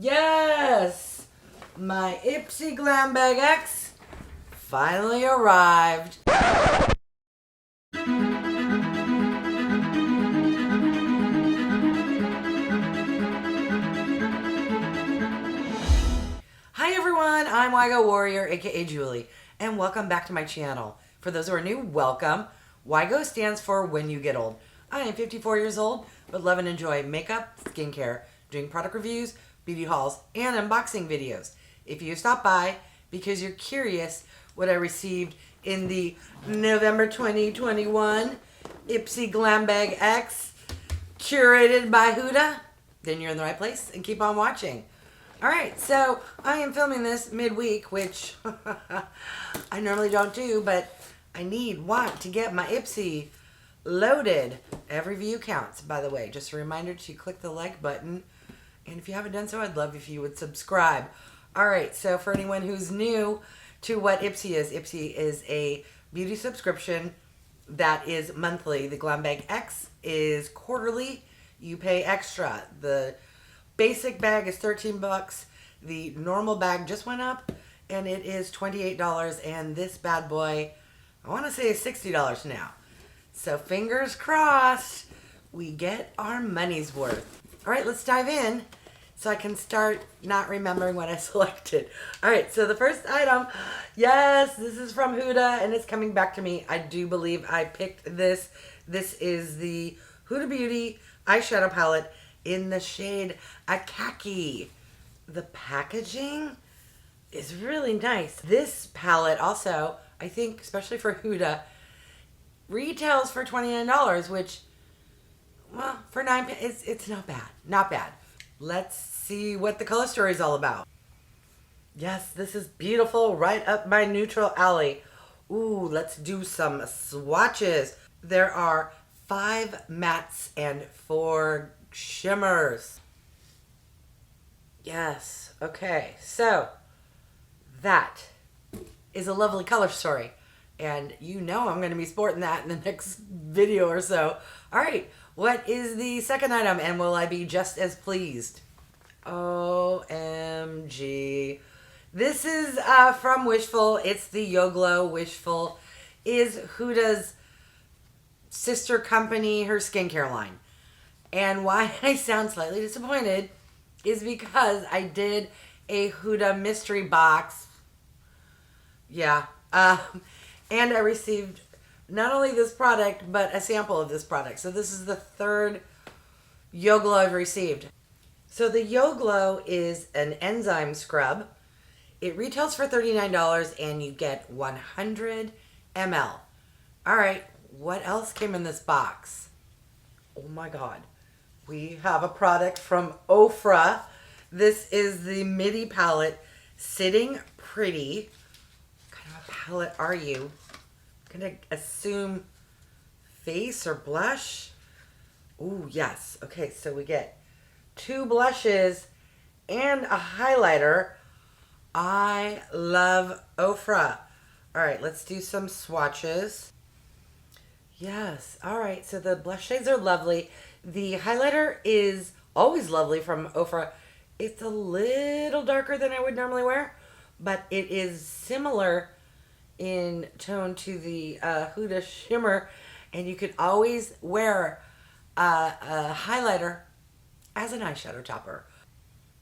Yes! My Ipsy Glam Bag X finally arrived. Hi everyone, I'm Wygo Warrior, aka Julie, and welcome back to my channel. For those who are new, welcome. Wygo stands for When You Get Old. I am 54 years old, but love and enjoy makeup, skincare, doing product reviews, beauty hauls, and unboxing videos. If you stop by because you're curious what I received in the November 2021 Ipsy Glam Bag X curated by Huda, then you're in the right place and keep on watching. Alright, so I am filming this midweek, which I normally don't do, but I want to get my Ipsy loaded. Every view counts, by the way. Just a reminder to click the like button. And if you haven't done so, I'd love if you would subscribe. Alright, so for anyone who's new to what Ipsy is a beauty subscription that is monthly. The Glam Bag X is quarterly. You pay extra. The basic bag is 13 bucks. The normal bag just went up and it is $28. And this bad boy, I want to say is $60 now. So fingers crossed we get our money's worth. All right, let's dive in so I can start not remembering what I selected. All right, so the first item, yes, this is from Huda and it's coming back to me. I do believe I picked this. This is the Huda Beauty Eyeshadow Palette in the shade Khaki. The packaging is really nice. This palette also, I think, especially for Huda, retails for $29, which, well, for $9, it's not bad. Not bad. Let's see what the color story is all about. Yes, this is beautiful, right up my neutral alley. Ooh, let's do some swatches. There are 5 mattes and 4 shimmers. Yes, okay, so that is a lovely color story. And you know I'm going to be sporting that in the next video or so. All right, what is the second item and will I be just as pleased? OMG. This is from WISHFUL. It's the Yo Glow. WISHFUL is Huda's sister company, her skincare line. And why I sound slightly disappointed is because I did a Huda mystery box. Yeah. And I received not only this product, but a sample of this product. So this is the third Yo Glow I've received. So the Yo Glow is an enzyme scrub. It retails for $39 and you get 100 ml. All right, what else came in this box? Oh my God. We have a product from Ofra. This is the Midi palette, Sitting Pretty. What kind of a palette are you? I'm gonna assume face or blush. Ooh, yes. Okay, so we get 2 blushes and a highlighter. I love Ofra. All right, let's do some swatches. Yes. All right, so the blush shades are lovely. The highlighter is always lovely from Ofra. It's a little darker than I would normally wear, but it is similar in tone to the Huda shimmer, and you could always wear a highlighter as an eyeshadow topper.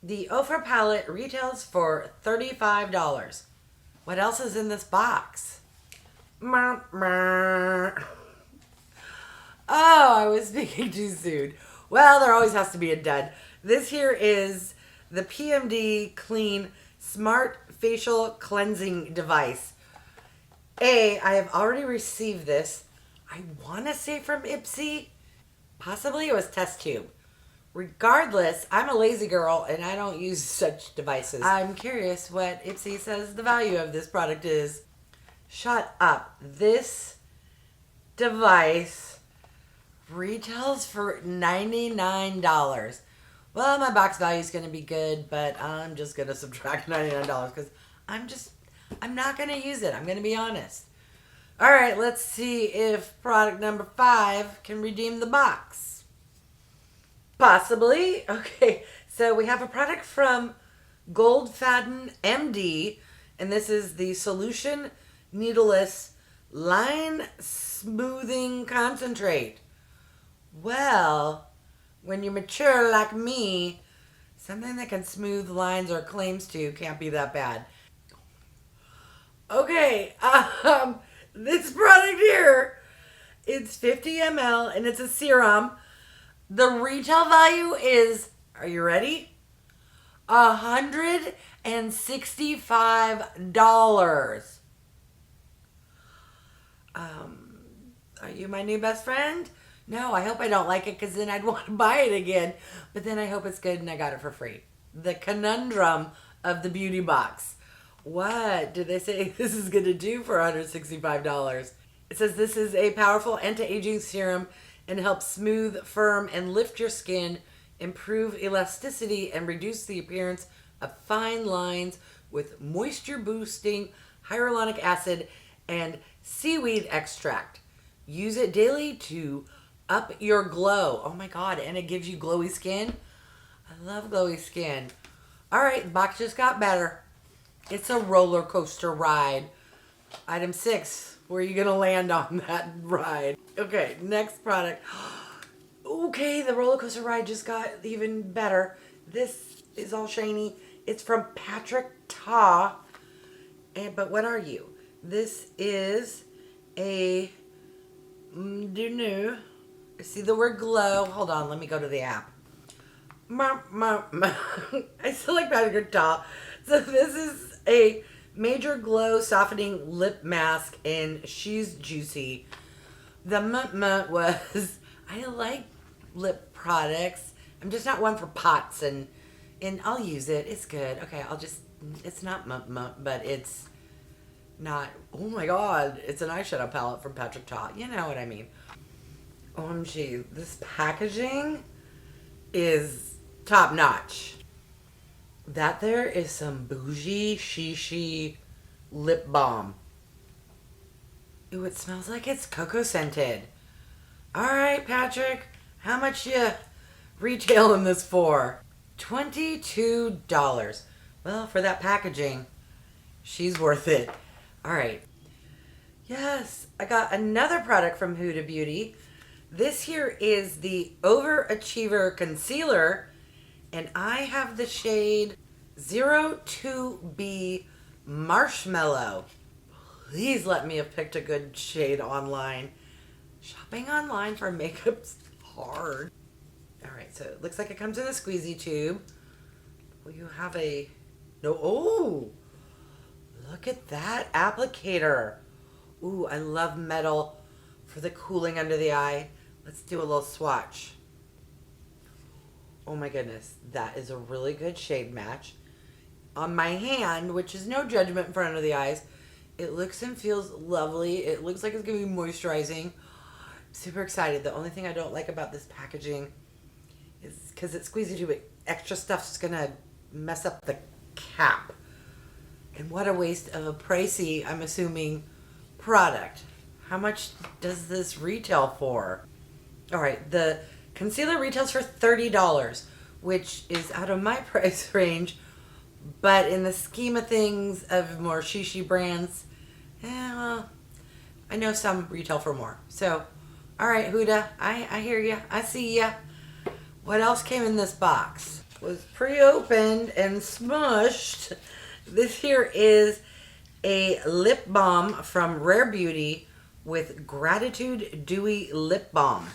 The Ofra palette retails for $35. What else is in this box? Oh, I was speaking too soon. Well, there always has to be a dud. This here is the PMD Clean Smart Facial Cleansing Device. I have already received this. I want to say from Ipsy. Possibly it was test tube. Regardless, I'm a lazy girl and I don't use such devices. I'm curious what Ipsy says the value of this product is. Shut up. This device retails for $99. Well, my box value is going to be good, but I'm just going to subtract $99 because I'm not going to use it. I'm going to be honest. All right, let's see if product number 5 can redeem the box. Possibly. Okay, So we have a product from GOLDFADEN MD, and this is the Solution Needleless Line Smoothing Concentrate. Well, when you're mature like me, something that can smooth lines or claims to can't be that bad. Okay, this product here, it's 50 ml and it's a serum. The retail value is, are you ready? $165. Are you my new best friend? No, I hope I don't like it because then I'd want to buy it again. But then I hope it's good and I got it for free. The conundrum of the beauty box. What did they say this is going to do for $165? It says this is a powerful anti-aging serum and helps smooth, firm, and lift your skin, improve elasticity, and reduce the appearance of fine lines with moisture-boosting hyaluronic acid and seaweed extract. Use it daily to up your glow. Oh my God, and it gives you glowy skin. I love glowy skin. All right, the box just got better. It's a roller coaster ride. Item 6, where are you gonna land on that ride? Okay, next product. Okay, the roller coaster ride just got even better. This is all shiny. It's from Tatcha. But what are you? This is a, do you see the word glow? Hold on, let me go to the app. I still like Tatcha. So this is a major glow softening lip mask, and she's juicy. The was, I like lip products. I'm just not one for pots, and I'll use it. It's good. Okay, it's not but it's not, oh my God, it's an eyeshadow palette from Tatcha. You know what I mean. OMG, this packaging is top notch. That there is some bougie shishi lip balm. Ooh, it smells like it's cocoa scented. All right, Patrick, how much you retailing this for? $22. Well, for that packaging, she's worth it. All right. Yes, I got another product from Huda Beauty. This here is the Overachiever Concealer, and I have the shade 02B Marshmallow. Please let me have picked a good shade online. Shopping online for makeup's hard. All right, so it looks like it comes in a squeezy tube. Will you have a, no, oh, look at that applicator. Ooh, I love metal for the cooling under the eye. Let's do a little swatch. Oh my goodness, that is a really good shade match. On my hand, which is no judgment in front of the eyes, it looks and feels lovely. It looks like it's going to be moisturizing. I'm super excited. The only thing I don't like about this packaging is because it's squeezy tube, extra stuff's going to mess up the cap. And what a waste of a pricey, I'm assuming, product. How much does this retail for? All right, the concealer retails for $30, which is out of my price range, but in the scheme of things of more shishi brands, well, I know some retail for more. So, all right, Huda, I hear you. I see ya. What else came in this box? Was pre-opened and smushed. This here is a lip balm from Rare Beauty with Gratitude Dewy Lip Balm.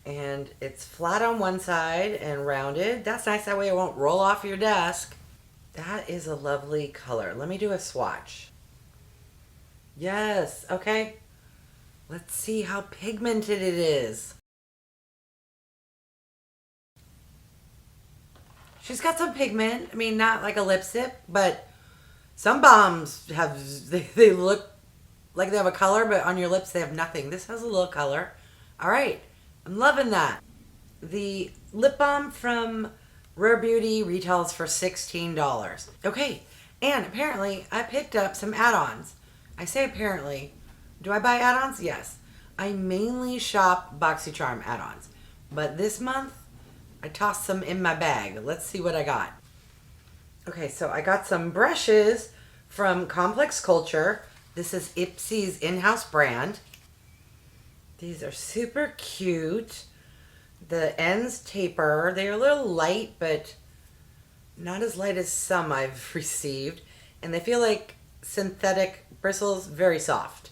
And it's flat on one side and rounded. That's nice, that way it won't roll off your desk. That is a lovely color. Let me do a swatch. Yes, okay. Let's see how pigmented it is. She's got some pigment. I mean, not like a lipstick, but some balms have, they look like they have a color, but on your lips they have nothing. This has a little color. All right, I'm loving that. The lip balm from Rare Beauty retails for $16. Okay, and apparently I picked up some add-ons. I say apparently. Do I buy add-ons? Yes. I mainly shop BoxyCharm add-ons. But this month, I tossed some in my bag. Let's see what I got. Okay, so I got some brushes from Complex Culture. This is Ipsy's in-house brand. These are super cute. The ends taper. They're a little light, but not as light as some I've received. And they feel like synthetic bristles, very soft.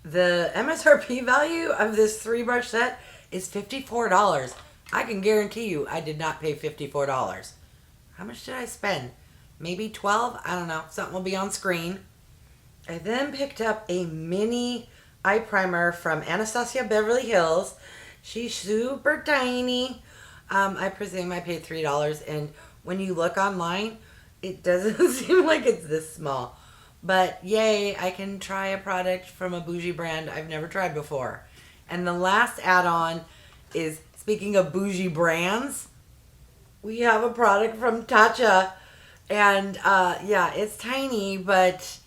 The MSRP value of this 3-brush set is $54. I can guarantee you I did not pay $54. How much did I spend? Maybe 12? I don't know. Something will be on screen. I then picked up a mini eye primer from Anastasia Beverly Hills. She's super tiny. I presume I paid $3, and when you look online, it doesn't seem like it's this small. But yay, I can try a product from a bougie brand I've never tried before. And the last add-on is, speaking of bougie brands, we have a product from Tatcha. And yeah, it's tiny, but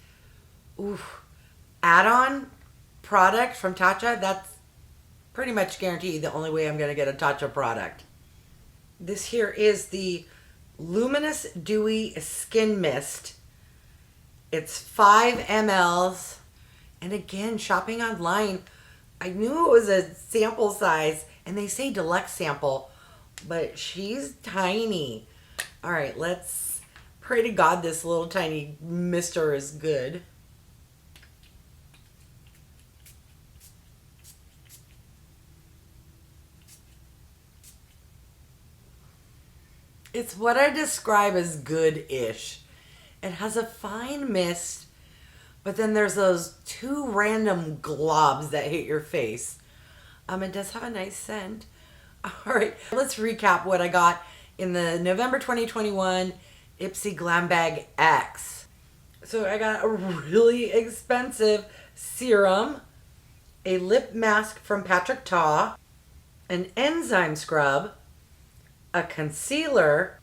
add-on product from Tatcha, that's pretty much guaranteed the only way I'm going to get a Tatcha product. This here is the Luminous Dewy Skin Mist. It's 5 mLs. And again, shopping online, I knew it was a sample size, and they say deluxe sample, but she's tiny. All right, let's pray to God this little tiny mister is good. It's what I describe as good-ish. It has a fine mist, but then there's those 2 random globs that hit your face. It does have a nice scent. All right, let's recap what I got in the November 2021 Ipsy Glam Bag X. So I got a really expensive serum, a lip mask from Patrick Ta, an enzyme scrub, a concealer,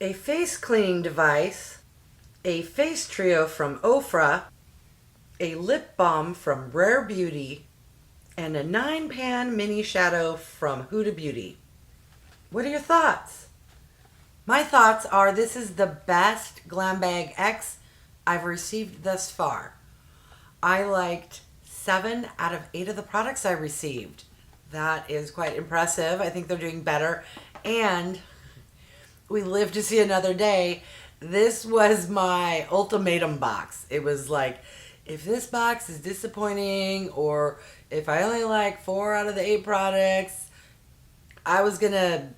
a face cleaning device, a face trio from Ofra, a lip balm from Rare Beauty, and a 9-pan mini shadow from Huda Beauty. What are your thoughts? My thoughts are this is the best Glam Bag X I've received thus far. I liked 7 out of 8 of the products I received. That is quite impressive. I think they're doing better. And we live to see another day. This was my ultimatum box. It was like, if this box is disappointing, or if I only like 4 out of the 8 products, I was going to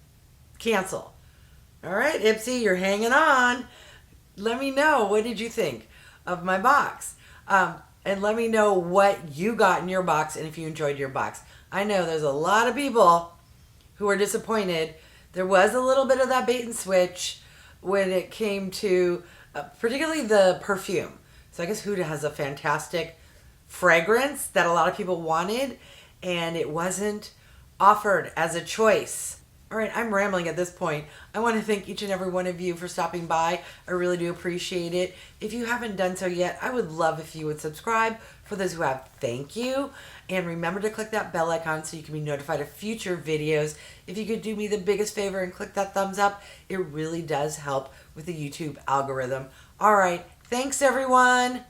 cancel. All right, Ipsy, you're hanging on. Let me know, what did you think of my box? And let me know what you got in your box and if you enjoyed your box. I know there's a lot of people who are disappointed. There was a little bit of that bait and switch when it came to particularly the perfume. So I guess Huda has a fantastic fragrance that a lot of people wanted, and it wasn't offered as a choice. All right, I'm rambling at this point. I want to thank each and every one of you for stopping by. I really do appreciate it. If you haven't done so yet, I would love if you would subscribe. For those who have, thank you. And remember to click that bell icon so you can be notified of future videos. If you could do me the biggest favor and click that thumbs up, it really does help with the YouTube algorithm. All right, thanks everyone.